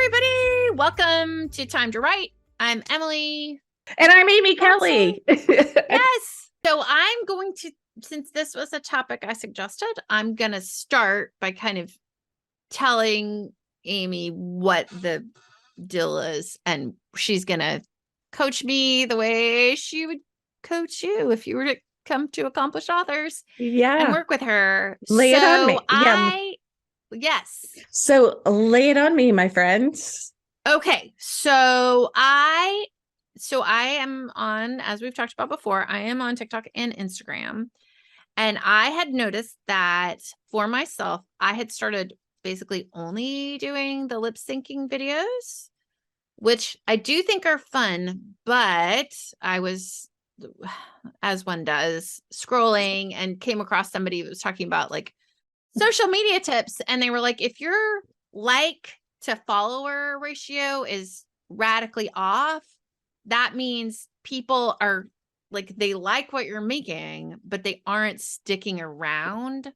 everybody. Welcome to Time to Write. I'm Emily. And I'm Amy Kelly. Yes. So I'm going to, since this was a topic I suggested, I'm going to start by kind of telling Amy what the deal is. And she's going to coach me the way she would coach you if you were to come to Accomplished Authors and work with her. Lay it on me. Yes. So lay it on me, my friends. Okay. So I am on, as we've talked about before, I am on TikTok and Instagram. And I had noticed that for myself, I had started basically only doing the lip syncing videos, which I do think are fun, but I was, as one does, scrolling and came across somebody who was talking about like social media tips. And they were like, if your like to follower ratio is radically off, that means people are like, they like what you're making, but they aren't sticking around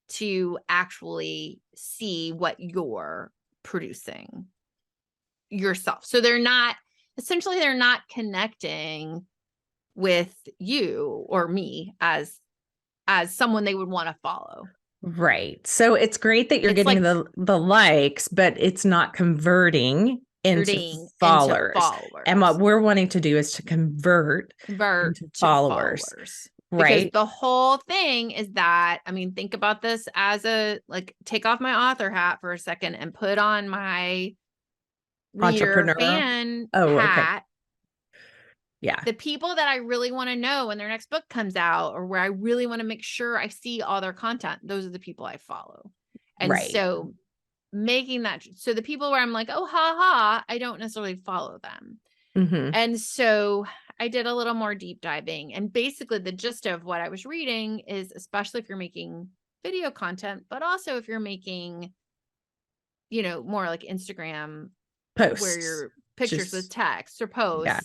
to actually see what you're producing yourself. So they're not connecting with you or me as someone they would want to follow. Right. So it's great that you're getting like the likes, but it's not converting into followers. And what we're wanting to do is to convert into followers. Right. Because the whole thing is that, I mean, think about this as take off my author hat for a second and put on my reader fan hat. Okay. Yeah. The people that I really want to know when their next book comes out, or where I really want to make sure I see all their content, those are the people I follow. And so making that, so the people where I'm like, oh, ha ha, I don't necessarily follow them. Mm-hmm. And so I did a little more deep diving, and basically the gist of what I was reading is, especially if you're making video content, but also if you're making, more like Instagram posts where your pictures with text or posts. Yeah.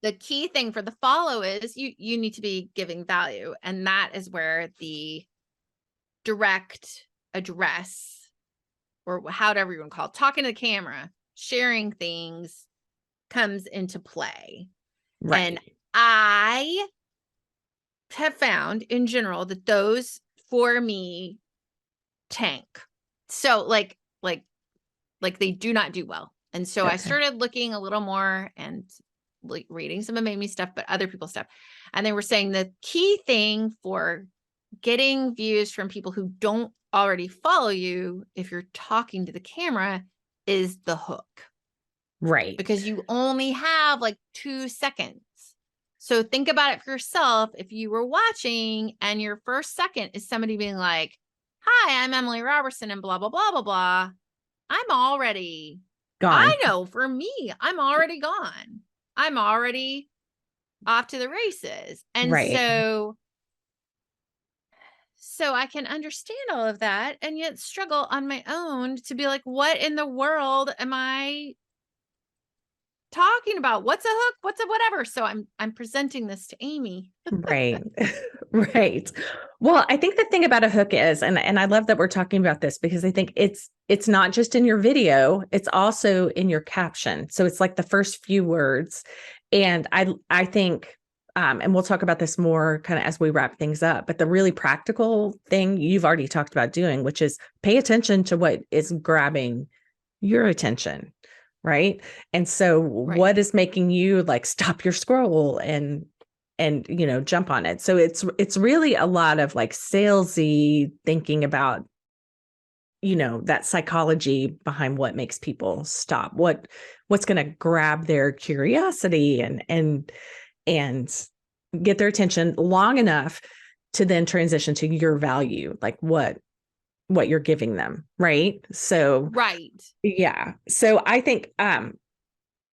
The key thing for the follow is you need to be giving value. And that is where the direct address, or however you want to call it, talking to the camera, sharing things, comes into play. Right. And I have found in general that those for me tank. So like they do not do well. And so I started looking a little more and like reading some of Amy's stuff, but other people's stuff. And they were saying the key thing for getting views from people who don't already follow you, if you're talking to the camera, is the hook. Right. Because you only have like 2 seconds. So think about it for yourself. If you were watching and your first second is somebody being like, hi, I'm Emily Roberson and blah, blah, blah, blah, blah, I'm already gone. I know for me, I'm already gone. I'm already off to the races. And so I can understand all of that and yet struggle on my own to be like, what in the world am I talking about? What's a hook? What's a whatever? So I'm presenting this to Amy. Right. Right. Well, I think the thing about a hook is, and I love that we're talking about this, because I think it's not just in your video, it's also in your caption. So it's like the first few words. And I think, and we'll talk about this more kind of as we wrap things up, but the really practical thing you've already talked about doing, which is pay attention to what is grabbing your attention. Right. And so what is making you like stop your scroll and jump on it. So it's really a lot of like salesy thinking about, that psychology behind what makes people stop, what's going to grab their curiosity and get their attention long enough to then transition to your value, like what you're giving them. Right. So, yeah. So I think,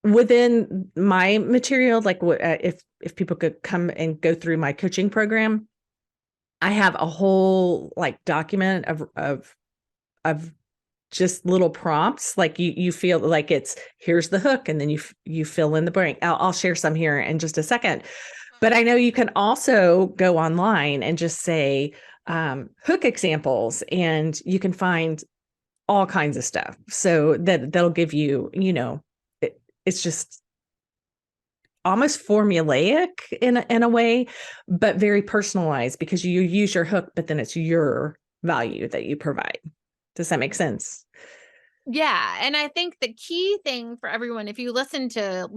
within my material, like if people could come and go through my coaching program, I have a whole like document of just little prompts. Like you feel like here's the hook, and then you fill in the blank. I'll share some here in just a second, but I know you can also go online and just say hook examples, and you can find all kinds of stuff. So that'll give you, it's just almost formulaic in a way, but very personalized because you use your hook, but then it's your value that you provide. Does that make sense? Yeah. And I think the key thing for everyone, if you listen to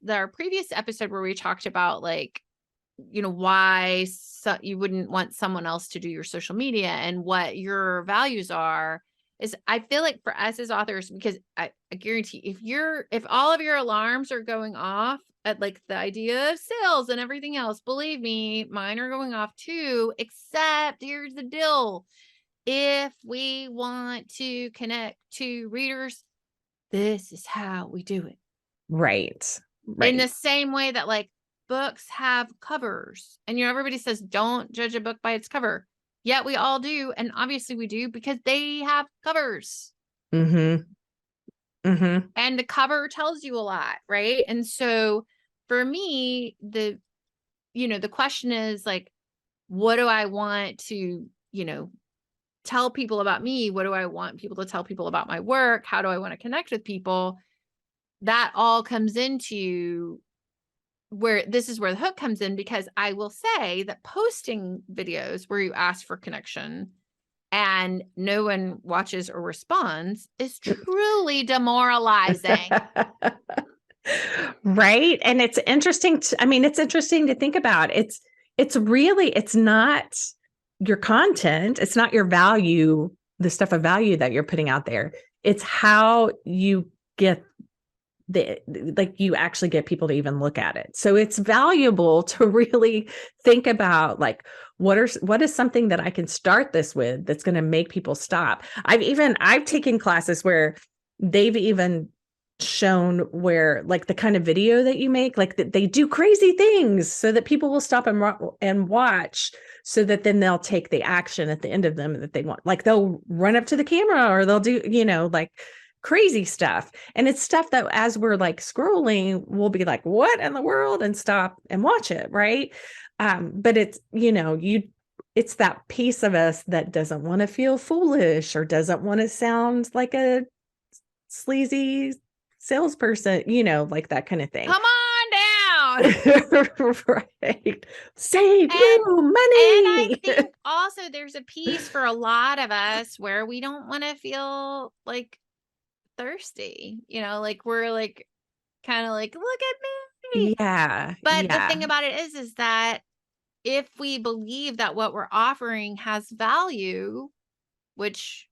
our previous episode where we talked about like, why you wouldn't want someone else to do your social media and what your values are, is I feel like for us as authors, because I guarantee if all of your alarms are going off at like the idea of sales and everything else, believe me, mine are going off too, except here's the deal. If we want to connect to readers, this is how we do it. Right. In the Right. same way that like books have covers and everybody says don't judge a book by its cover, yet we all do, and obviously we do because they have covers. Mm-hmm. Mm-hmm. And the cover tells you a lot, right? And so for me, the question is like, what do I want to tell people about me? What do I want people to tell people about my work? How do I want to connect with people? That all comes into where this is where the hook comes in, because I will say that posting videos where you ask for connection and no one watches or responds is truly demoralizing. Right. And it's interesting it's interesting to think about. It's not your content, it's not your value, the stuff of value that you're putting out there. It's how you get you actually get people to even look at it. So it's valuable to really think about like what is something that I can start this with that's going to make people stop. I've taken classes where they've even shown where like the kind of video that you make, like that they do crazy things so that people will stop and watch, so that then they'll take the action at the end of them that they want. Like they'll run up to the camera or they'll do, like crazy stuff. And it's stuff that as we're like scrolling, we'll be like, what in the world? And stop and watch it. Right. But it's, it's that piece of us that doesn't want to feel foolish or doesn't want to sound like a sleazy salesperson, like that kind of thing. Come on down. Right. Save And you I money. think also there's a piece for a lot of us where we don't want to feel like thirsty, like we're like kind of like, look at me. Yeah. But the Yeah. thing about it is that if we believe that what we're offering has value, which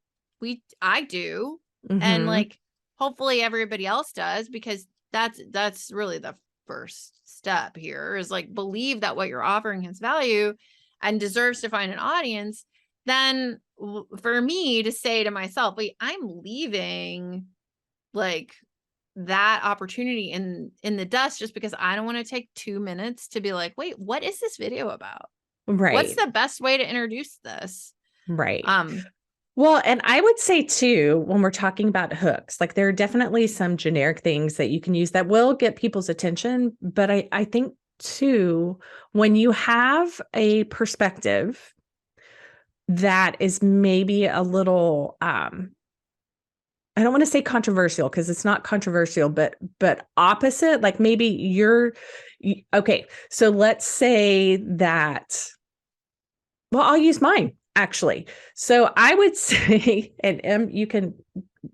I do, and Mm-hmm. like hopefully everybody else does, because that's really the first step here, is like believe that what you're offering has value and deserves to find an audience. Then for me to say to myself, wait, I'm leaving like that opportunity in the dust just because I don't want to take 2 minutes to be like, wait, what is this video about? What's Right. the best way to introduce this? Right. Um, Well, and I would say too, when we're talking about hooks, like there are definitely some generic things that you can use that will get people's attention. But I think too, when you have a perspective that is maybe a little, I don't want to say controversial because it's not controversial, but opposite, like maybe okay. So let's say that, well, I'll use mine actually. So I would say, and you can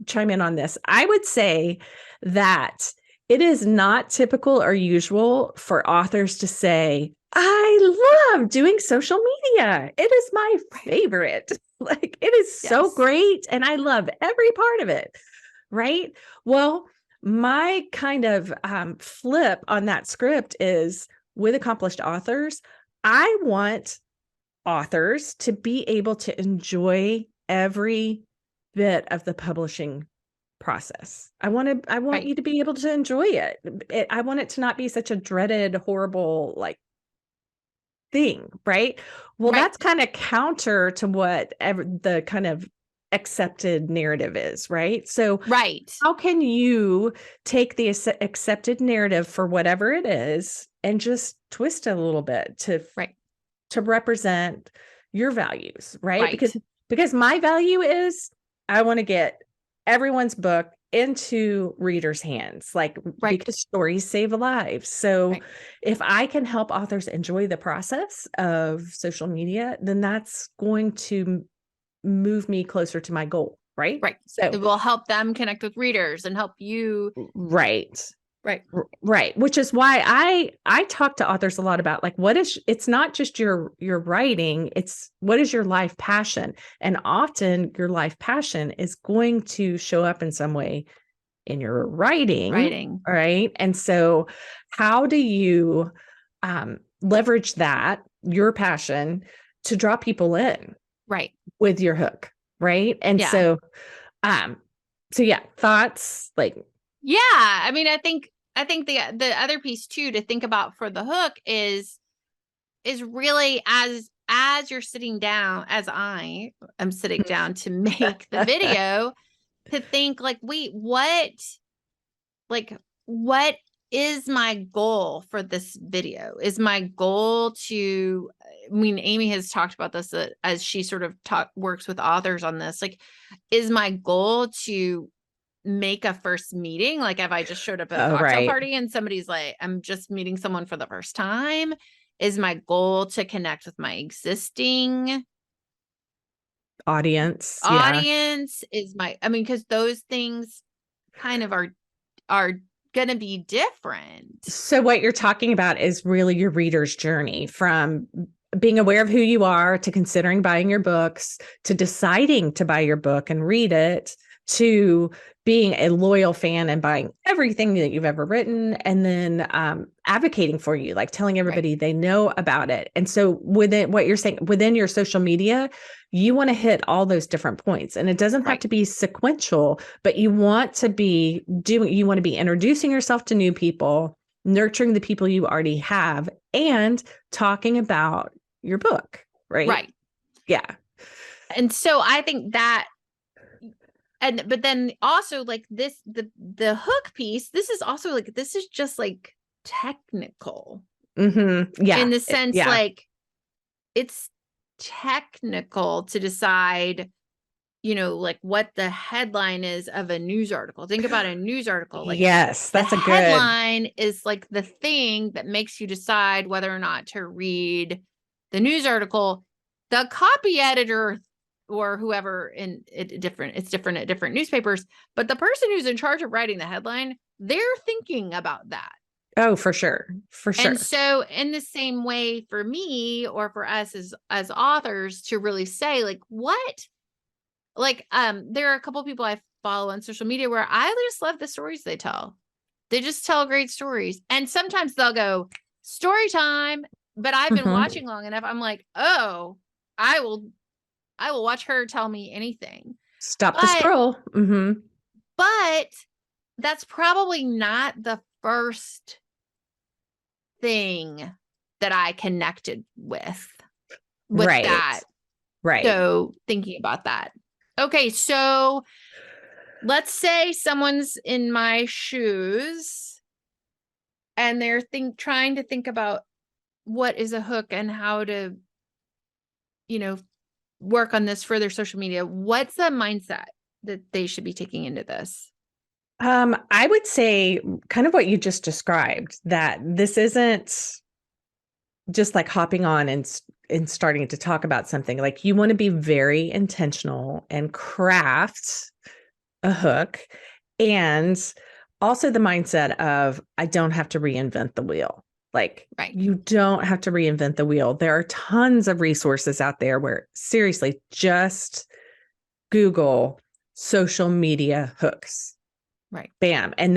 chime in on this. I would say that it is not typical or usual for authors to say, I love doing social media. It is my favorite. Like it is so yes. great. And I love every part of it. Right. Well, my kind of flip on that script is with accomplished authors, I want authors to be able to enjoy every bit of the publishing process. I want Right. you to be able to enjoy it. I want it to not be such a dreaded, horrible like thing, right? Well, Right. that's kind of counter to what the kind of accepted narrative is, right? So Right. how can you take the accepted narrative for whatever it is and just twist it a little bit Right. to represent your values, right? Right. Because my value is I want to get everyone's book into readers' hands, like Right. because stories save lives. So Right. if I can help authors enjoy the process of social media, then that's going to move me closer to my goal, right? Right. So It will help them connect with readers and help you. right. Right. Right, which is why I talk to authors a lot about like what is it's not just your writing, it's what is your life passion. And often your life passion is going to show up in some way in your writing, Writing. right? And so how do you leverage that, your passion, to draw people in Right. with your hook, right? And Yeah. um so yeah, thoughts like Yeah. I mean, I think the other piece too to think about for the hook is really as you're sitting down, as I am sitting down to make the video, to think like, wait, like what is my goal for this video? Is my goal to, I mean, Amy has talked about this as she sort of works with authors on this. Like, is my goal to make a first meeting? Like, if I just showed up at a oh cocktail right, party and somebody's like, I'm just meeting someone for the first time. Is my goal to connect with my existing audience, yeah. audience? I mean, because those things kind of are gonna be different. So what you're talking about is really your reader's journey from being aware of who you are to considering buying your books to deciding to buy your book and read it to being a loyal fan and buying everything that you've ever written and then advocating for you, like telling Right. everybody they know about it. And so within what you're saying, within your social media, you want to hit all those different points. And it doesn't have Right. to be sequential, but you want to you want to be introducing yourself to new people, nurturing the people you already have, and talking about your book, right? Right. Yeah. And so I think that, and but then also like this, the hook piece, this is also like, this is just like technical in Yeah. the sense Yeah. like it's technical to decide, like what the headline is of a news article. Think about a news article. Like, Yes, the that's a good. headline is like the thing that makes you decide whether or not to read the news article. The copy editor or whoever it's different at different newspapers, but the person who's in charge of writing the headline, they're thinking about that. Oh, for sure. For And sure. so in the same way for me or for us as authors to really say like what, like there are a couple people I follow on social media where I just love the stories they tell. They just tell great stories. And sometimes they'll go story time, but I've been Mhm. watching long enough. I'm like, "Oh, I will watch her tell me anything." Stop the But scroll. but that's probably not the first thing that I connected with Right. that. Right. So thinking about that. Okay, so let's say someone's in my shoes and they're trying to think about what is a hook and how to, you know, work on this for their social media. What's the mindset that they should be taking into this? I would say kind of what you just described, that this isn't just like hopping on and starting to talk about something. Like you want to be very intentional and craft a hook, and also the mindset of I don't have to reinvent the wheel. Like Right. you don't have to reinvent the wheel. There are tons of resources out there where seriously just Google social media hooks. Right. Bam. And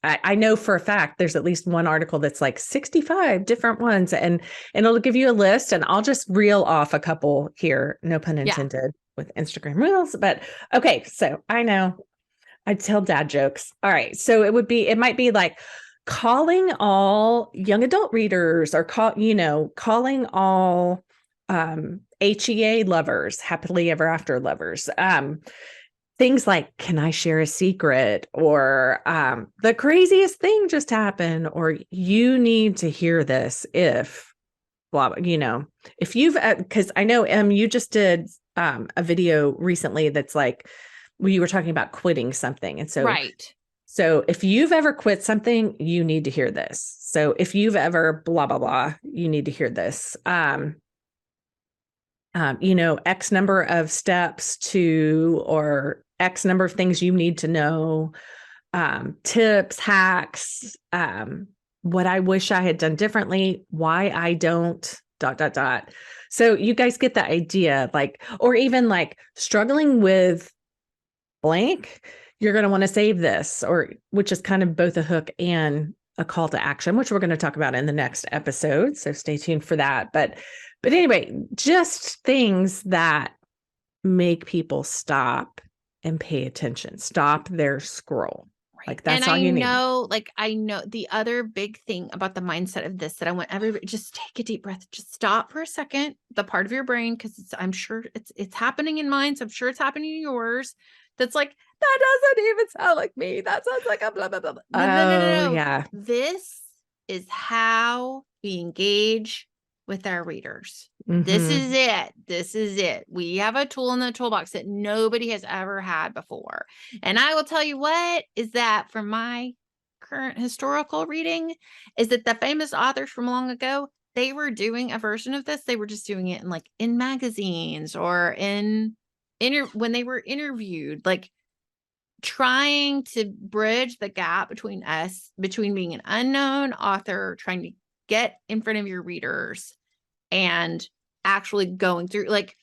I know for a fact, there's at least one article that's like 65 different ones and it'll give you a list and I'll just reel off a couple here. No pun Yeah. intended with Instagram reels, but okay. So I know I tell dad jokes. All right. So it might be like calling all young adult readers or calling all HEA lovers, happily ever after lovers. Things like, can I share a secret? Or the craziest thing just happened, or you need to hear this if blah, if you've, because I know you just did a video recently that's like, you were talking about quitting something. And Right. so if you've ever quit something, you need to hear this. So if you've ever blah, blah, blah, you need to hear this. X number of steps to, or X number of things you need to know, tips, hacks, what I wish I had done differently, why I don't, dot, dot, dot. So you guys get the idea, like, or even like struggling with blank, you're going to want to save this, or which is kind of both a hook and a call to action, which we're going to talk about in the next episode. So stay tuned for that. But anyway, just things that make people stop and pay attention, stop their scroll. Right. Like And that's all you need. I know the other big thing about the mindset of this that I want everybody just take a deep breath, just stop for a second, the part of your brain, because I'm sure it's happening in mine. So I'm sure it's happening in yours. That's like, that doesn't even sound like me. That sounds like a blah, blah, blah, blah. No, no, no, no, Oh, no. yeah. This is how we engage with our readers. This Mm-hmm. is it. This is it. We have a tool in the toolbox that nobody has ever had before. And I will tell you what is that from my current historical reading is that the famous authors from long ago, they were doing a version of this. They were just doing it in magazines or when they were interviewed, like trying to bridge the gap between being an unknown author, trying to get in front of your readers and actually going through, like,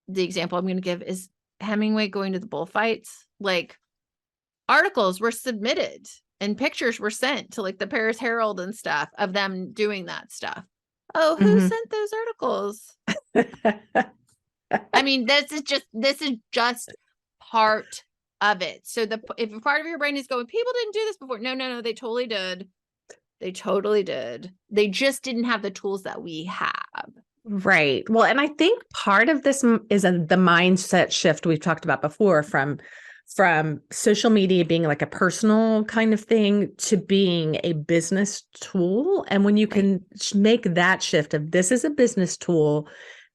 the example I'm going to give is Hemingway going to the bullfights. Like, articles were submitted and pictures were sent to like the Paris Herald and stuff of them doing that stuff. Oh, who Mm-hmm. sent those articles? I mean, this is just part of it. So if a part of your brain is going, people didn't do this before. No, they totally did. They totally did. They just didn't have the tools that we have. Right. Well, and I think part of this is the mindset shift we've talked about before, from social media being like a personal kind of thing to being a business tool. And when you can make that shift of this is a business tool,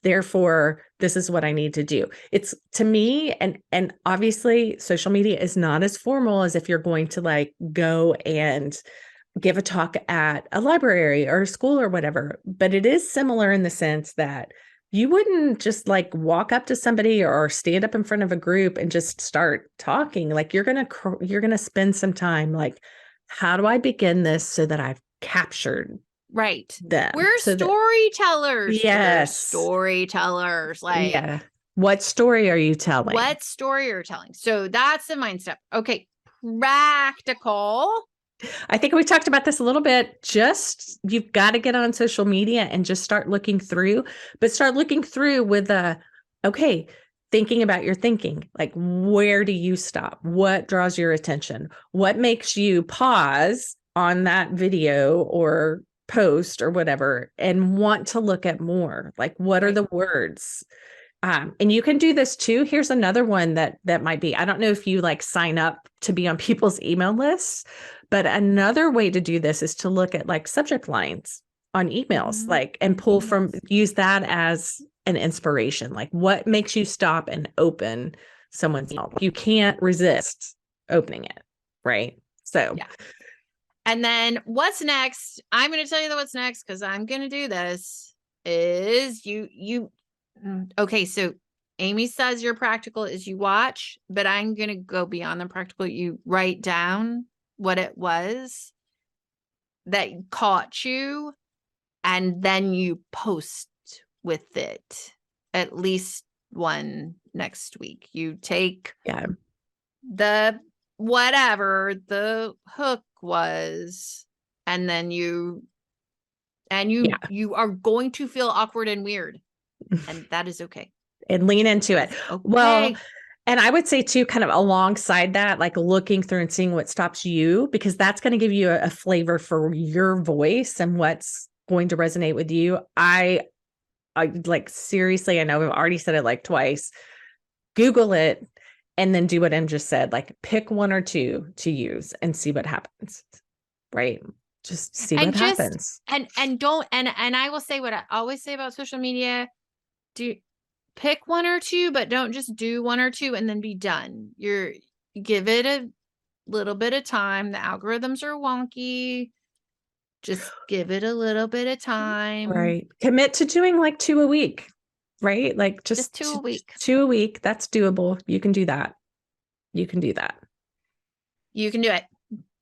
therefore this is what I need to do. It's to me, and obviously social media is not as formal as if you're going to like go and give a talk at a library or a school or whatever, but it is similar in the sense that you wouldn't just like walk up to somebody or stand up in front of a group and just start talking. Like you're going to spend some time like, how do I begin this so that I've captured Right. them? We're So that, storytellers. We're yes. storytellers. Like, Yeah. What story are you telling? what story you're telling? So that's the mind step. Okay. Practical. I think we talked about this a little bit. Just you've got to get on social media and just start looking through, but start looking through with okay, thinking about your thinking. Like, where do you stop? What draws your attention? What makes you pause on that video or post or whatever and want to look at more? Like, what are the words? And you can do this too. Here's another one that might be, I don't know if you like sign up to be on people's email lists, but another way to do this is to look at like subject lines on emails, like, and use that as an inspiration. Like what makes you stop and open someone's email? You can't resist opening it. Right. So, yeah. And then what's next? I'm going to tell you what's next because I'm going to do this is okay. So Amy says your practical is you watch, but I'm going to go beyond the practical. You write down what it was that caught you, and then you post with it at least one next week. You take the whatever the hook was, and then you are going to feel awkward and weird, and that is okay. And lean into it. Okay. Well, and I would say too, kind of alongside that, like looking through and seeing what stops you, because that's going to give you a flavor for your voice and what's going to resonate with you. I like, seriously, I know I've already said it like twice, Google it and then do what Em just said, like pick one or two to use and see what happens. Right. Just see what happens. And don't, and I will say what I always say about social media. pick one or two, but don't just do one or two and then be done. Give it a little bit of time. The algorithms are wonky. Just give it a little bit of time. Right. Commit to doing like 2 a week, right? Like Just two a week. 2 a week. That's doable. You can do that. You can do that. You can do it.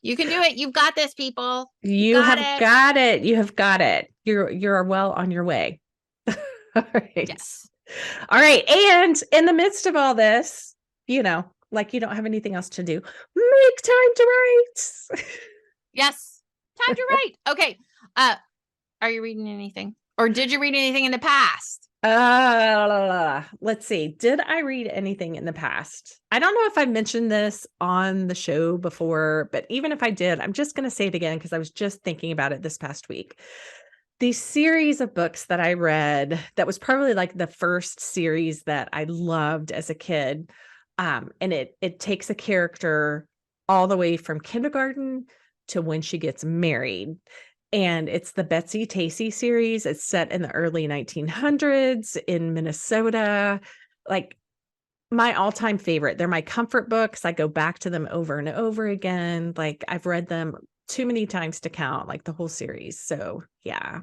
You can do it. You've got this, people. You have got it. You have got it. You're well on your way. All right. Yes. All right. And in the midst of all this, like you don't have anything else to do, make time to write. Yes. Time to write. Okay. Are you reading anything? Or did you read anything in the past? Let's see. Did I read anything in the past? I don't know if I mentioned this on the show before, but even if I did, I'm just going to say it again because I was just thinking about it this past week. The series of books that I read, that was probably like the first series that I loved as a kid. And it takes a character all the way from kindergarten to when she gets married. And it's the Betsy Tacy series. It's set in the early 1900s in Minnesota. Like my all-time favorite. They're my comfort books. I go back to them over and over again. Like I've read them too many times to count, like the whole series. So yeah,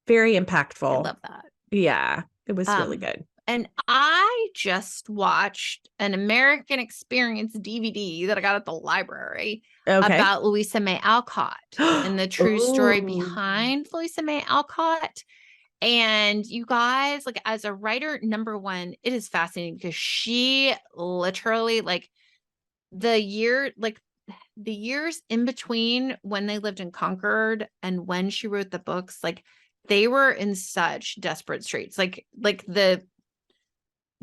very impactful. I love that. Yeah, it was really good. And I just watched an American Experience DVD that I got at the library about Louisa May Alcott and the true story behind Louisa May Alcott. And you guys, like as a writer, number one, it is fascinating because she literally the years in between when they lived in Concord and when she wrote the books, like they were in such desperate straits.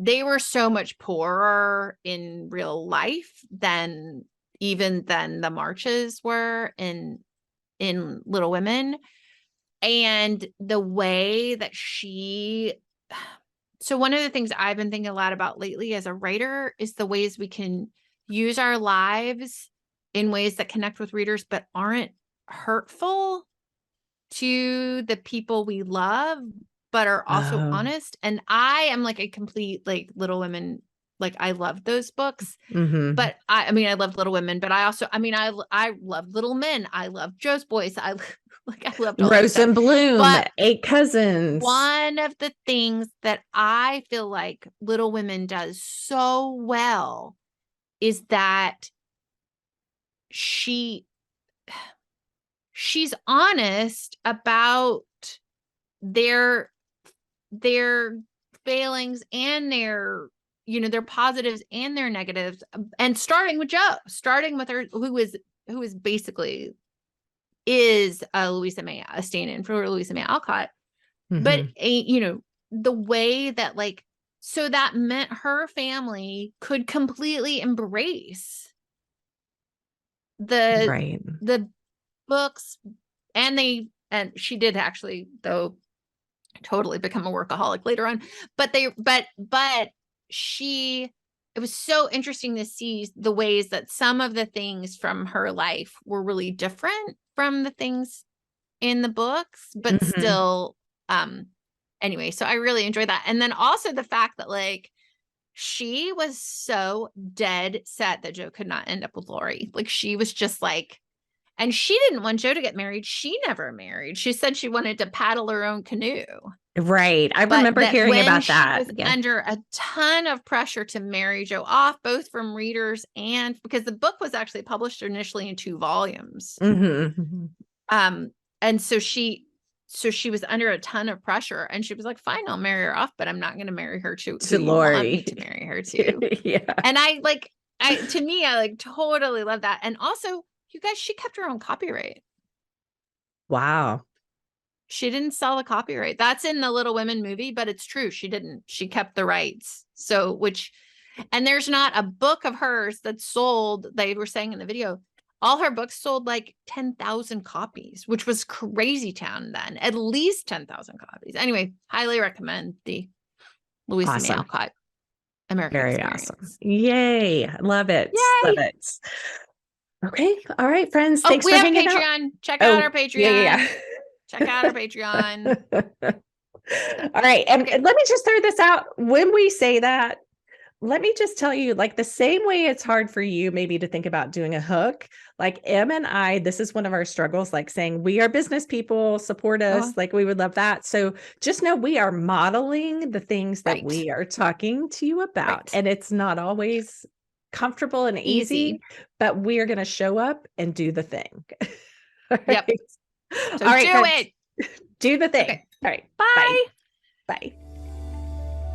They were so much poorer in real life than the Marches were in Little Women. And the way that so one of the things I've been thinking a lot about lately as a writer is the ways we can use our lives in ways that connect with readers, but aren't hurtful to the people we love, but are also honest. And I am like a complete Little Women. Like I love those books, but I loved Little Women, but I also, I loved Little Men. I loved Joe's Boys. I loved all Rose and Bloom, but 8 Cousins. One of the things that I feel like Little Women does so well is that she's honest about their failings and their positives and their negatives, and starting with her, who is basically is a Louisa May, a stand-in for Louisa May Alcott. But the way that so that meant her family could completely embrace the books, and she did actually, though, totally become a workaholic later on, but it was so interesting to see the ways that some of the things from her life were really different from the things in the books, but still, anyway, so I really enjoyed that. And then also the fact that she was so dead set that Joe could not end up with Lori. She was just and she didn't want Joe to get married. She never married. She said she wanted to paddle her own canoe. Right. I remember hearing about that. She was under a ton of pressure to marry Joe off, both from readers and because the book was actually published initially in 2 volumes. And so she was under a ton of pressure, and she was like, fine, I'll marry her off, but I'm not going to marry her to Lori. Want me to marry her to. Yeah. And I totally love that. And also, you guys, she kept her own copyright. Wow. She didn't sell the copyright. That's in the Little Women movie, but it's true. She didn't. She kept the rights. And there's not a book of hers that sold, they were saying in the video, all her books sold 10,000 copies, which was crazy town then, at least 10,000 copies. Anyway, highly recommend the Louisa May Alcott American Experience. Awesome. Yay. Love it. Yay. Love it. Okay. All right, friends. Thanks for hanging out. Check out our Patreon. Yeah. Check out our Patreon. All right. And let me just throw this out. When we say that, let me just tell you, like the same way it's hard for you maybe to think about doing a hook, like Em and I, this is one of our struggles, like saying we are business people, support us, like we would love that. So just know we are modeling the things that we are talking to you about. And it's not always comfortable and easy, but we are going to show up and do the thing. Yep. So all right, do friends, it. do the thing. Okay. All right. Bye. Bye.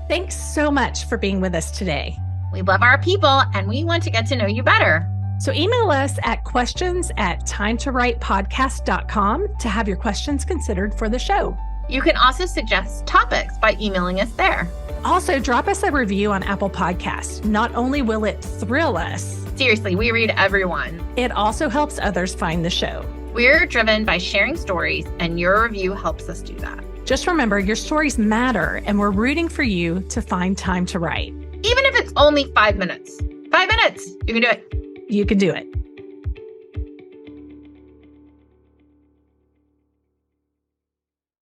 Thanks so much for being with us today. We love our people and we want to get to know you better. So email us at questions@timetowritepodcast.com to have your questions considered for the show. You can also suggest topics by emailing us there. Also, drop us a review on Apple Podcasts. Not only will it thrill us, seriously, we read everyone. It also helps others find the show. We're driven by sharing stories, and your review helps us do that. Just remember, your stories matter, and we're rooting for you to find time to write. Even if it's only 5 minutes. 5 minutes, you can do it. You can do it.